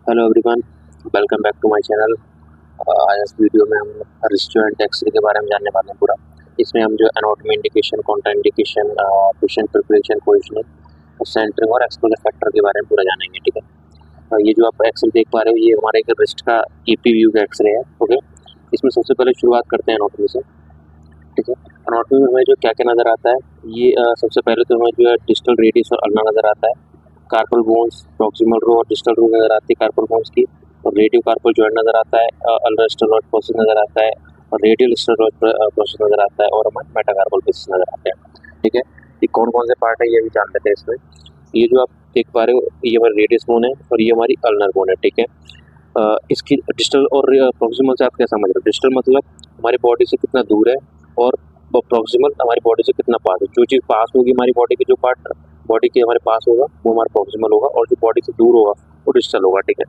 Hello everyone, welcome back to my channel. आज इस video में हम रेस्टोरेंट एक्सरे के बारे में जानने वाले हैं पूरा। इसमें हम जो anatomy indication, contraindication, patient preparation, positioning, centering और एक्सपोजर फैक्टर के बारे में पूरा जानेंगे। ठीक है, ये जो आप एक्सरे देख पा रहे हो, ये हमारे एक रिस्ट का ईपी व्यू का एक्सरे है। ओके, इसमें सबसे पहले शुरुआत करते हैं एनाटॉमी से। ठीक है, एनाटॉमी में हमें जो क्या क्या नज़र आता है, ये सबसे पहले तो हमें जो है डिस्टल रेडियस और अल्ना नज़र आता है। कार्पल बोन्स, प्रॉक्सिमल रो और डिस्टल रो नज़र आती है कार्पल बोन्स की, और रेडियो कार्पल जॉइंट नज़र आता है, अल्नर स्टेरॉयड प्रोसेस नज़र आता है, और रेडियल स्टेरॉयड प्रोसेस नज़र आता है, और हमारे मेटाकार्पल प्रोसेस नज़र आते हैं। ठीक है, ये कौन कौन से पार्ट है ये भी जान लेते हैं इसमें। ये जो आप देख पा रहे हो, ये हमारी रेडियस बोन है और ये हमारी अल्नर बोन है। ठीक है, इसकी डिस्टल और प्रॉक्सिमल से आप क्या समझ रहे हो? डिस्टल मतलब हमारी बॉडी से कितना दूर है, और प्रॉक्सिमल हमारी बॉडी से कितना पास है। जो चीज़ पास होगी हमारी बॉडी की, जो पार्ट बॉडी के हमारे पास होगा वो हमारा प्रॉक्सिमल होगा, और जो बॉडी से दूर होगा वो डिस्टल होगा। ठीक है,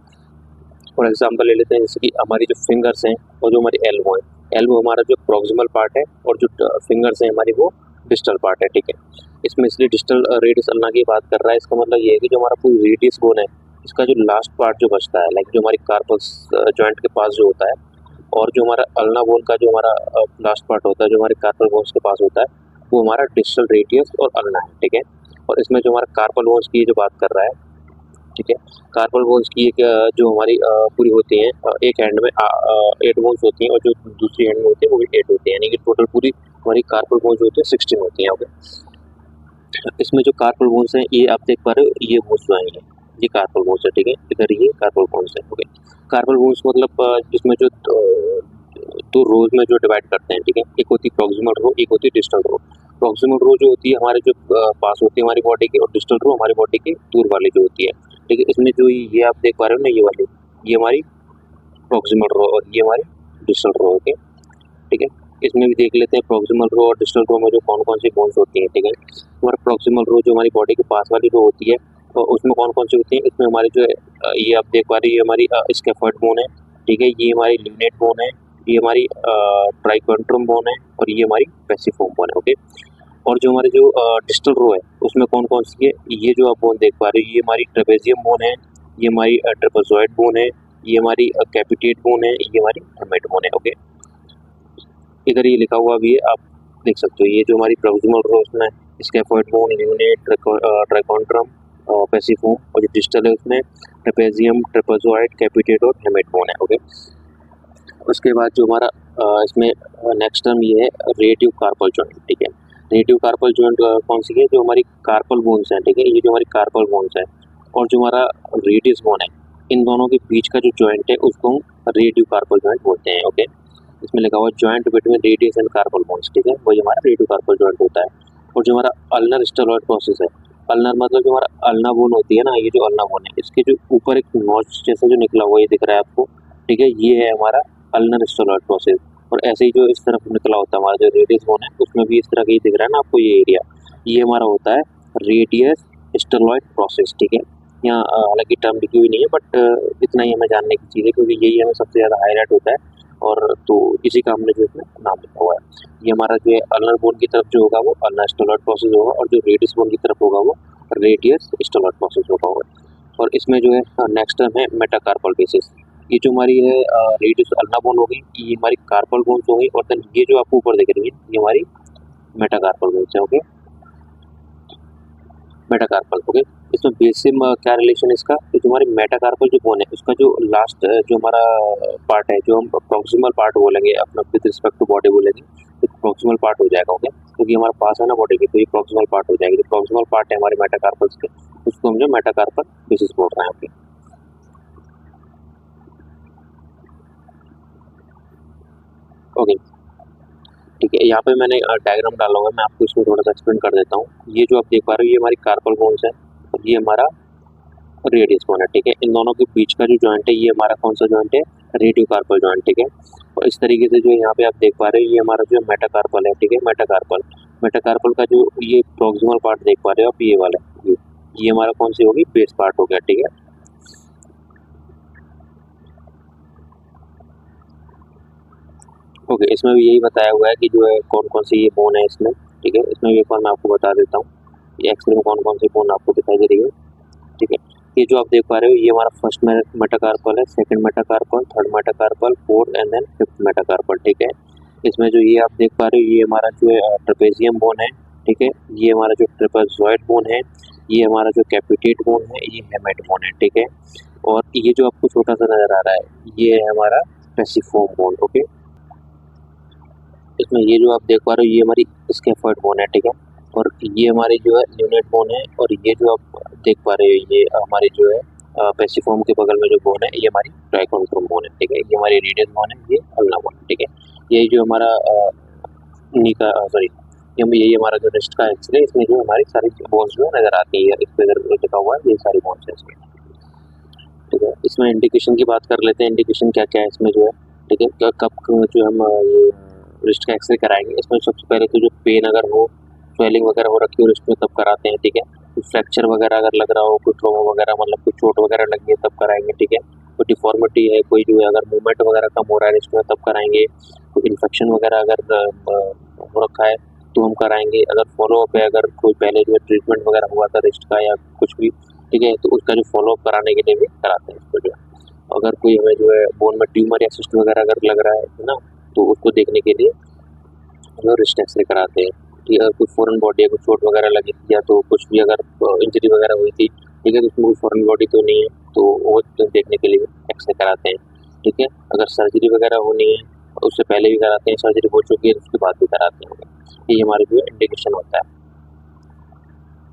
फॉर एग्जांपल ले लेते हैं, जैसे कि हमारी जो फिंगर्स हैं और जो हमारी एल्बो है, एल्बो हमारा जो प्रॉक्सिमल पार्ट है और जो फिंगर्स हैं हमारी वो डिस्टल पार्ट है। ठीक है, इसमें इसलिए डिस्टल रेडियस अल्ना की बात कर रहा है। इसका मतलब ये है कि जो हमारा पूरी रेडियस बोन है, इसका जो लास्ट पार्ट जो बचता है, लाइक जो हमारी कार्पल्स जॉइंट के पास जो होता है, और जो हमारा अल्ना बोन का जो हमारा लास्ट पार्ट होता है जो हमारे कार्पल बोन्स के पास होता है, वो हमारा डिस्टल रेडियस और अल्ना है। ठीक है, और इसमें जो हमारा कार्पल बोन्स की जो बात कर रहा है, ठीक है, कार्पल बोन्स की एक जो हमारी पूरी होती हैं, एक हैंड में 8 बोन्स होती हैं, और जो दूसरी हैंड में होती है वो भी 8 होती है, यानी कि टोटल पूरी हमारी कार्पल बोन्स होती है 16 होती हैं। ओके, इसमें जो कार्पल बोन्स हैं ये आप देख पा रहे हो, ये बोन्स जो हैं ये कार्पल बोन्स है। ठीक है, इधर ये कार्पल बोन्स है। ओके, कार्पल बोन्स मतलब इसमें जो दो रोज में जो डिवाइड करते हैं। ठीक है, एक होती है प्रॉक्सिमल रो, एक होती है डिस्टल रो। प्रॉक्सिमल रो जो होती है हमारे जो पास होती है हमारी बॉडी के, और डिस्टल रो हमारी बॉडी की दूर वाली जो होती है। ठीक है, इसमें जो ये आप देख पा रहे हो ना, ये वाली, ये हमारी प्रॉक्सिमल रो और ये हमारी डिस्टल रो। ओके, ठीक है, इसमें भी देख लेते हैं प्रॉक्सिमल रो और डिस्टल रो में जो कौन कौन सी बोन्स होती हैं। ठीक है, हमारा प्रॉक्सिमल रो जो हमारी बॉडी के पास वाली रो होती है, तो उसमें कौन कौन सी होती है, इसमें हमारी जो है ये आप देख पा रहे हैं, ये हमारी स्कैफोइड बोन है। ठीक है, ये हमारी लिग्नेट बोन है, ये हमारी ट्राइकोंट्रम बोन है, और ये हमारी पेसिफोम बोन है। ओके, और जो हमारी जो डिस्टल रो है उसमें कौन कौन सी है, ये जो आप बोन देख पा रहे हो, ये हमारी ट्रेपेजियम बोन है, ये हमारी ट्रेपेजॉइड बोन है, ये हमारी कैपिटेट बोन है, ये हमारी हेमेट बोन है। ओके, इधर ये लिखा हुआ भी है, आप देख सकते हो, ये जो हमारी प्रॉक्सिमल रो उसमें स्कैफोइड बोन, लिग्नेट, ट्राइकोंट्रम, पेसिफोम, और जो डिस्टल है उसमें ट्रेपेजियम, ट्रेपेजॉइड, कैपिटेट और हेमेट बोन है। ओके, उसके बाद जो हमारा इसमें नेक्स्ट टर्म ये है रेडियो कार्पल जॉइंट। ठीक है, रेडियो कार्पल जॉइंट कौन सी है, जो हमारी कार्पल बोन्स हैं। ठीक है, ये जो हमारी कार्पल बोन्स है और जो हमारा रेडियस बोन है, इन दोनों के बीच का जो जॉइंट है उसको हम रेडियो कार्पल जॉइंट बोलते हैं। ओके, इसमें लिखा हुआ joint between radius and carpal bones. ठीक है, वही हमारा रेडियो कार्पल जॉइंट होता है। और जो हमारा अल्नर स्टेरॉयड प्रोसेस है, अल्नर मतलब जो हमारा अल्ना बोन होती है ना, ये जो अल्ना बोन है, इसके जो ऊपर एक नॉच जैसा जो निकला हुआ ये दिख रहा है आपको। ठीक है, ये है हमारा अल्नर स्टेरॉयड प्रोसेस। और ऐसे ही जो इस तरफ निकला होता है हमारा जो रेडियस बोन है, उसमें भी इस तरह का ही दिख रहा है ना आपको ये एरिया, ये हमारा होता है रेडियस स्टेरॉयड प्रोसेस। ठीक है, यहाँ हालांकि टर्म लिखी हुई नहीं है, बट इतना ही हमें जानने की चीज़ है, क्योंकि यही हमें सबसे ज़्यादा हाईलाइट होता है, और तो इसी का हमने जो इसमें नाम लिखा हुआ है। ये हमारा जो है अल्नर बोन की तरफ जो होगा वो अल्नर स्टेरॉयड प्रोसेस होगा, और जो रेडियस बोन की तरफ होगा वो रेडियस स्टेरॉयड प्रोसेस होगा। और इसमें जो है नेक्स्ट टर्म है मेटाकार्पल बेसिस। ये जो हमारी है रेडियस अल्ना बोन हो गई, ये हमारी कार्पल बोन्स हो गई, और देन ये जो आपको ऊपर दिख रही है ये हमारी मेटाकार्पल बोन्स है। Okay, metacarpal. ओके, इसमें बेसिक क्या रिलेशन है इसका, तो जो हमारी मेटाकार्पल जो बोन है उसका जो लास्ट जो हमारा पार्ट है, जो हम प्रॉक्सिमल पार्ट बोलेंगे अपना विद रिस्पेक्ट टू बॉडी बोलेंगे, तो प्रॉक्सिमल पार्ट हो जाएगा। ओके, क्योंकि हमारे पास है ना बॉडी के, तो ये प्रॉक्सिमल पार्ट हो जाएगी। जो प्रॉक्सिमल पार्ट है हमारे मेटाकार्पल्स के, उसको हम जो मेटाकार्पल बेसिस बोल रहे हैं। ओके, ओके, ठीक है, यहाँ पे मैंने डायग्राम डाला हुआ है, मैं आपको इसमें थोड़ा सा एक्सप्लेन कर देता हूँ। ये जो आप देख पा रहे हो ये हमारी कार्पल बोन्स है, और ये हमारा रेडियस बोन है। ठीक है, इन दोनों के बीच का जो जॉइंट है ये हमारा कौन सा जॉइंट है, रेडियो कार्पल जॉइंट। ठीक है, और इस तरीके से जो यहाँ पे आप देख पा रहे हो ये हमारा जो मेटाकार्पल है। ठीक है, मेटाकार्पल, मेटाकार्पल का जो ये प्रॉक्सिमल पार्ट देख पा रहे हो आप, ये वाला, ये हमारा कौन सी होगी, बेस पार्ट हो गया। ठीक है, ओके, इसमें भी यही बताया हुआ है कि जो है कौन कौन सी ये बोन है इसमें। ठीक है, इसमें भी एक बार मैं आपको बता देता हूँ, ये एक्सरे में कौन कौन सी बोन आपको दिखाई दे रही है। ठीक है, ये जो आप देख पा रहे हो ये हमारा फर्स्ट मेटाकार्पल है, second metacarpal, third metacarpal, fourth and then fifth metacarpal, ठीक है। इसमें जो ये आप देख पा रहे हो ये हमारा जो है ट्रेपेजियम बोन है, ठीक है। ये हमारा जो ट्रेपेजॉइड बोन है, ये हमारा जो कैपिटेट बोन है, ये हेमेट बोन है, ठीक है। और ये जो आपको छोटा सा नजर आ रहा है ये है हमारा पेसिफोम बोन, ओके। इसमें ये जो आप देख पा रहे हो ये हमारी स्कैफोइड बोन है, ठीक है। और ये हमारी जो है ल्यूनेट बोन है, और ये जो आप देख पा रहे हो ये हमारी जो है पेसिफोम के बगल में जो बोन है ये हमारी ट्राइकोनोसोम बोन है, ठीक है। ये हमारी रेडियस बोन है, ये अल्ना बोन है, ठीक है। ये जो हमारा नीका सॉरी यही हमारा जो रिस्ट का एक्सरे, इसमें जो हमारी सारी बोन्स जो नजर आती है, इस पे लिखा हुआ है ये सारी बोन्स है इसमें, ठीक है। इसमें इंडिकेशन की बात कर लेते हैं, इंडिकेशन क्या क्या है इसमें जो है, ठीक है। कब जो हम ये रिस्ट का एक्सरे कराएंगे, इसमें सबसे पहले तो जो पेन अगर हो, स्वेलिंग वगैरह हो रखी हो रिस्ट में तब कराते हैं, ठीक है। कुछ फ्रैक्चर वगैरह अगर लग रहा हो, कोई ट्रॉमा वगैरह मतलब कुछ चोट वगैरह लगी है तब कराएंगे, ठीक है। कोई डिफॉर्मिटी है, कोई जो है अगर मूवमेंट वगैरह कम हो रहा है रिस्ट में तब कराएंगे। कोई इन्फेक्शन वगैरह अगर हो रखा है तो हम कराएंगे। अगर फॉलोअप है, अगर कोई पहले जो है ट्रीटमेंट वगैरह हुआ था रिस्ट का या कुछ भी, ठीक है, तो उसका जो फॉलोअप कराने के लिए भी कराते हैं इसको जो है। अगर कोई हमें जो है बोन में ट्यूमर या सिस्ट वगैरह अगर लग रहा है ना, तो उसको देखने के लिए जो रिस्ट एक्सरे कराते हैं। कि अगर कोई फॉरेन बॉडी है, कोई चोट वगैरह लगी थी या तो कुछ भी अगर इंजरी वगैरह हुई थी, ठीक है, तो उसमें कोई फॉरेन बॉडी तो नहीं है, तो वो देखने के लिए एक्सरे कराते हैं, ठीक है। अगर सर्जरी वगैरह होनी है उससे पहले भी कराते हैं, सर्जरी हो चुकी है तो उसके बाद भी कराते हैं, ये हमारे जो इंडिकेशन होता है,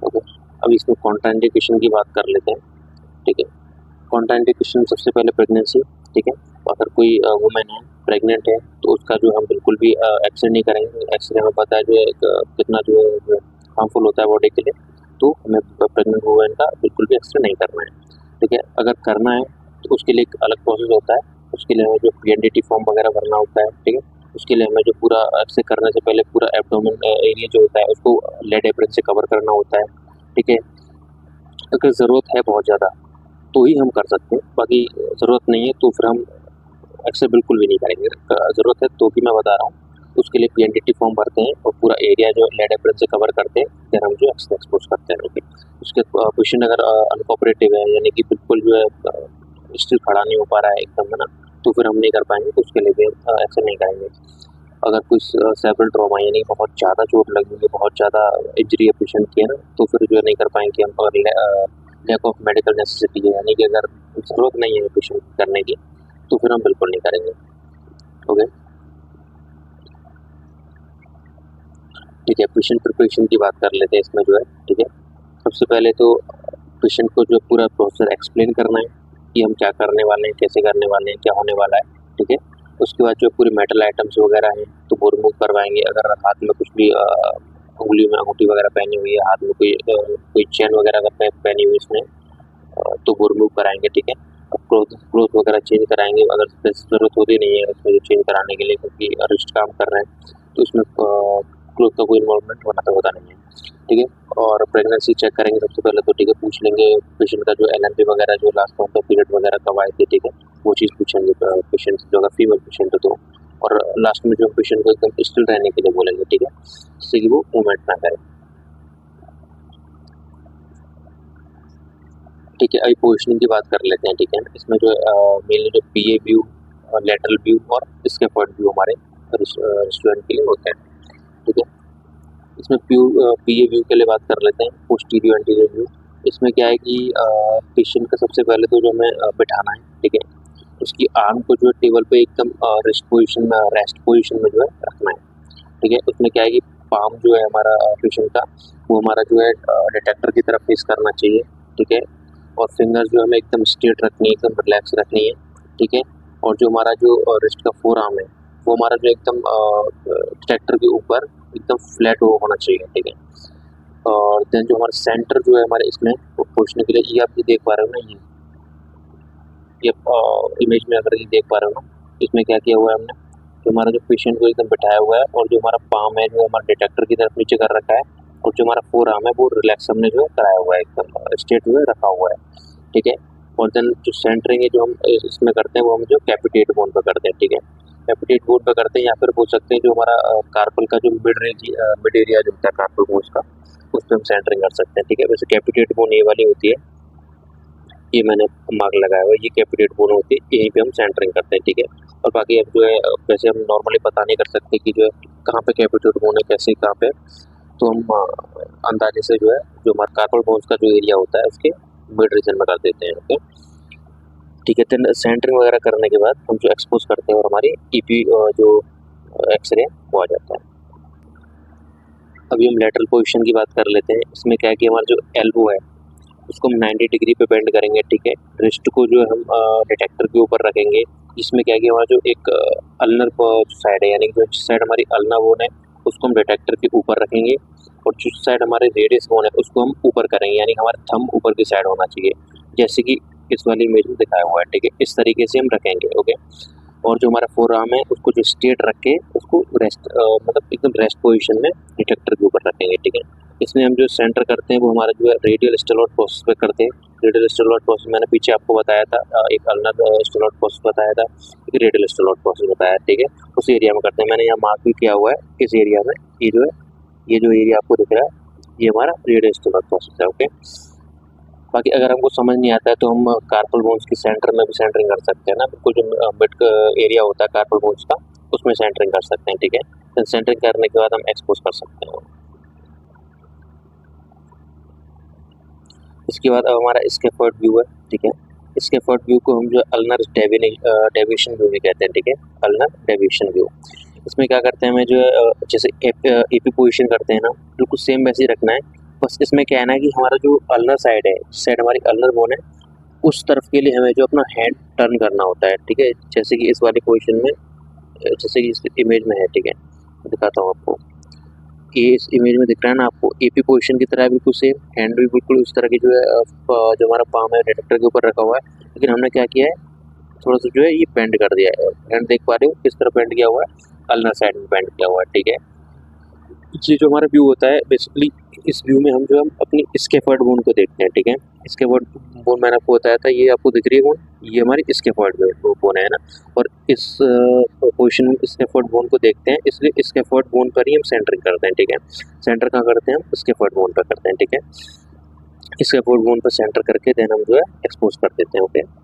ओके। अब इसमें कॉन्ट्राइंडिकेशन की बात कर लेते हैं, ठीक है। कॉन्ट्राइंडिकेशन सबसे पहले प्रेगनेंसी, ठीक है। अगर कोई वुमेन है, प्रेग्नेंट है, तो उसका जो हम बिल्कुल भी एक्सरे नहीं करेंगे। एक्सरे हमें पता है जो है कितना जो है हार्मफुल होता है बॉडी के लिए, तो हमें प्रेग्नेंट वुमेन का बिल्कुल भी एक्सरे नहीं करना है, ठीक है। अगर करना है तो उसके लिए एक अलग प्रोसेस होता है, उसके लिए हमें जो पीएनडीटी फॉर्म वगैरह भरना होता है, ठीक है। उसके लिए हमें जो पूरा एक्सरे करने से पहले पूरा एब्डोमेन एरिया जो होता है उसको लेड एप्रन से कवर करना होता है, ठीक है। अगर ज़रूरत है बहुत ज़्यादा तो ही हम कर सकते हैं, बाकी ज़रूरत नहीं है तो फिर हम एक्सरे बिल्कुल भी नहीं करेंगे। ज़रूरत है तो भी मैं बता रहा हूँ, उसके लिए पीएनडीटी फॉर्म भरते हैं और पूरा एरिया जो लेड एप्रन से कवर करते हैं, फिर हम जो एक्सरे एक्सपोज करते हैं, ओके। उसके पेशेंट अगर अनकोऑपरेटिव है, यानी कि बिल्कुल जो है स्टिल खड़ा नहीं हो पा रहा है एकदम, है ना, तो फिर हम नहीं कर पाएंगे, तो उसके लिए भी हम एक्सरे नहीं करेंगे। अगर कोई सेरेब्रल ट्रॉमा यानी बहुत ज़्यादा चोट लगी है, बहुत ज़्यादा इंजरी है पेशेंट की, है ना, तो फिर जो है नहीं कर पाएंगे हम। और लैक ऑफ मेडिकल नेसेसिटी है, यानी कि अगर ज़रूरत नहीं है पेशेंट करने की, तो फिर हम बिल्कुल नहीं करेंगे, ओके, ठीक है। पेशेंट प्रिपरेशन की बात कर लेते हैं इसमें जो है, ठीक है। सबसे पहले तो पेशेंट को जो पूरा प्रोसेस एक्सप्लेन करना है कि हम क्या करने वाले हैं, कैसे करने वाले हैं, क्या होने वाला है, ठीक है। उसके बाद जो पूरी मेटल आइटम्स वगैरह हैं तो वो रिमूव करवाएंगे। अगर हाथ में कुछ भी उंगली में अंगूठी वगैरह पहनी हुई है, हाथ में कोई चेन वगैरह अगर पहनी हुई है इसमें, तो वो रिमूव कराएंगे, ठीक है। क्लोथ वगैरह चेंज कराएंगे अगर ज़रूरत होती नहीं है उसमें जो चेंज कराने के लिए, क्योंकि रिस्ट काम कर रहे हैं तो उसमें क्लोथ का कोई इन्वॉल्वमेंट होना तो होता नहीं है, ठीक है। और प्रेगनेंसी चेक करेंगे सबसे पहले तो, ठीक है। पूछ लेंगे पेशेंट का जो एलएमपी वगैरह जो लास्ट मंथ का पीरियड वगैरह कब आए थे, ठीक है, वो चीज़ पूछेंगे पेशेंट जो अगर फीमेल पेशेंट है तो। और लास्ट में जो पेशेंट को एकदम स्टिल रहने के लिए बोलेंगे, ठीक है, जिससे कि वो मूवमेंट ना करे, ठीक है। अभी पोजिशनिंग की बात कर लेते हैं, ठीक है। इसमें जो मेनली जो पीए व्यू, लेटरल व्यू और स्कैफोल्ड व्यू हमारे रेस्टोरेंट के लिए होते हैं, ठीक है। इसमें पीए व्यू के लिए बात कर लेते हैं, पोस्टीरियर एंटीरियर व्यू। इसमें क्या है कि पेशेंट का सबसे पहले तो जो हमें बिठाना है, ठीक है। उसकी आर्म को जो है टेबल पे एकदम रेस्ट पोजिशन में जो है रखना है, ठीक है। उसमें क्या है कि पाम जो है हमारा पेशेंट का, वो हमारा जो है डिटेक्टर की तरफ फेस करना चाहिए, ठीक है। और फिंगर्स जो हमें एकदम स्ट्रेट रखनी है, एकदम रिलैक्स रखनी है, ठीक है। और जो हमारा जो रिस्ट का फोर आर्म है वो हमारा जो एकदम डिटेक्टर के ऊपर एकदम फ्लैट होना चाहिए, ठीक है। और देन जो हमारा सेंटर जो है हमारे इसमें वो पहुँचने के लिए, ये आप ये देख पा रहे हो ना, ये इमेज में अगर ये देख पा रहे हो ना, इसमें क्या किया हुआ है हमने, जो हमारा जो पेशेंट को एकदम बिठाया हुआ है और जो हमारा पाम है जो हमारा डिटेक्टर की तरफ नीचे कर रखा है, और जो हमारा फोर आर्म है वो रिलैक्स हमने जो है कराया हुआ है, एकदम स्ट्रेट में रखा हुआ है, ठीक है। और देन जो सेंटरिंग है जो हम इसमें करते हैं वो हम जो कैपिटेट बोन पे करते हैं, ठीक है। कैपिटेट बोन पे करते हैं, या फिर बोल सकते हैं जो हमारा कार्पल का जो मिड एरिया जो होता है कार्पल बोन का, उस पर हम सेंटरिंग कर सकते हैं, ठीक है। वैसे कैपिटेट बोन ये वाली होती है, ये मैंने मार्क लगाया हुआ है, ये कैपिटेट बोन होती है, यहीं पे हम सेंटरिंग करते हैं, ठीक है। और बाकी अब जो है वैसे हम नॉर्मली पता नहीं कर सकते कि जो है कहाँ पे कैपिटेट बोन है, कैसे कहाँ पे, तो हम अंदाजे से जो है जो हमारा कार्पल बोन्स का जो एरिया होता है उसके मिड रीजन में कर देते हैं, ओके ठीक है। देन सेंटरिंग वगैरह करने के बाद हम जो एक्सपोज करते हैं और हमारी ईपी जो एक्सरे वो आ जाता है। अभी हम लेटरल पोजीशन की बात कर लेते हैं। इसमें क्या है कि हमारा जो एल्बो है उसको हम 90 डिग्री पे बेंड करेंगे, ठीक है। रिस्ट को जो है हम डिटेक्टर के ऊपर रखेंगे। इसमें क्या है कि हमारा जो एक अल्नर साइड है, यानी जो साइड हमारी अल्ना बोन है उसको हम डिटेक्टर के ऊपर रखेंगे, और जो साइड हमारे रेडियस बोन है उसको हम ऊपर करेंगे, यानी हमारा थंब ऊपर की साइड होना चाहिए, जैसे कि इस वाली इमेज में दिखाया हुआ है, ठीक है। इस तरीके से हम रखेंगे, ओके। और जो हमारा फोर आर्म है उसको जो स्ट्रेट रख के उसको रेस्ट मतलब एकदम रेस्ट पोजीशन में डिटेक्टर के ऊपर रखेंगे, ठीक है। इसमें हम जो सेंटर करते हैं वो हमारा जो है रेडियल स्टेलॉट प्रोसेस पे करते हैं। रेडियल स्टेलॉट प्रोसेस मैंने पीछे आपको बताया था, एक अल्नर स्टेलॉट प्रोसेस बताया था, एक रेडियल स्टेलॉट प्रोसेस बताया, ठीक है। उस एरिया में करते हैं, मैंने यहाँ मार्क भी किया हुआ है इस एरिया में। ये जो है ये जो एरिया आपको दिख रहा है ये हमारा रेडियल स्टेलॉट प्रोसेस है, ओके। बाकी अगर हमको समझ नहीं आता है तो हम कार्पल बोन्स की सेंटर में भी सेंटरिंग कर सकते हैं ना, बिल्कुल जो मिड एरिया होता है कार्पल बोन्स का उसमें सेंटरिंग कर सकते हैं, ठीक है। फिर सेंटरिंग करने के बाद हम एक्सपोज कर सकते हैं। इसके बाद अब हमारा स्कैफोल्ड व्यू है, ठीक है। स्कैफोल्ड व्यू को हम जो अल्नर डेविएशन व्यू भी कहते हैं, ठीक है, अल्नर डेविएशन व्यू। इसमें क्या करते हैं, हमें जो है जैसे एपी पोजीशन करते हैं ना, बिल्कुल सेम वैसे ही रखना है। बस इसमें क्या है ना कि हमारा जो अल्नर साइड है, साइड हमारी अल्नर बोन है, उस तरफ के लिए हमें जो अपना हैंड टर्न करना होता है, ठीक है। जैसे कि इस वाली पोजीशन में, जैसे कि इस इमेज में है, ठीक है, दिखाता हूँ आपको। ये इस इमेज में दिख रहा है ना आपको, एपी पोजीशन की तरह है बिल्कुल सेम, हैंड भी बिल्कुल उस तरह की जो है जो हमारा पाम है डिटेक्टर के ऊपर रखा हुआ है, लेकिन हमने क्या किया है, थोड़ा सा जो है ये बेंड कर दिया है। हैंड देख पा रहे हो किस तरह बेंड किया हुआ है, अल्नर साइड में बेंड किया हुआ है, ठीक है। ये जो हमारा व्यू होता है बेसिकली, इस व्यू में हम जो हम अपनी स्कैफोल्ड बोन को देखते हैं, ठीक है। स्कैफोल्ड बोन मैंने आपको बताया था, ये आपको दिख रही है बोन, ये हमारी स्कैफोल्ड बोन है ना। और इस पोजीशन में स्कैफोल्ड बोन को देखते हैं, इसलिए स्कैफोल्ड बोन पर ही हम सेंटरिंग करते हैं, ठीक है। सेंटर कहाँ करते हैं, हम स्कैफोल्ड बोन पर करते हैं, ठीक है। स्कैफोल्ड बोन पर सेंटर करके देन हम जो है एक्सपोज कर देते हैं, ओके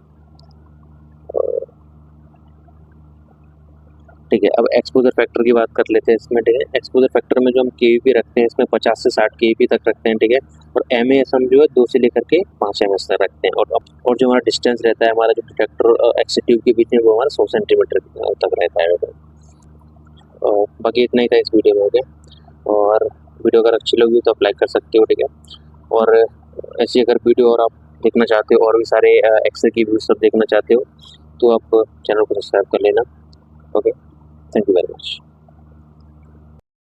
ठीक है। अब एक्सपोजर फैक्टर की बात कर लेते हैं इसमें, ठीक है। एक्सपोजर फैक्टर में जो हम केवीपी रखते हैं इसमें 50 से 60 केवीपी तक रखते हैं, ठीक है। और एमएएस हम जो है 2 से लेकर के 5 एमएस तक रखते हैं। और जो हमारा डिस्टेंस रहता है हमारा जो डिटेक्टर और एक्स ट्यूब के बीच में वो हमारा 100 सेंटीमीटर तक रहता है। और बाकी इतना ही था इस वीडियो में, ओके। और वीडियो अगर अच्छी लगी तो आप लाइक कर सकते हो, ठीक है। और ऐसी अगर वीडियो और आप देखना चाहते हो और भी सारे एक्सरे की व्यूज सब देखना चाहते हो तो आप चैनल को सब्सक्राइब कर लेना, okay. Thank you very much.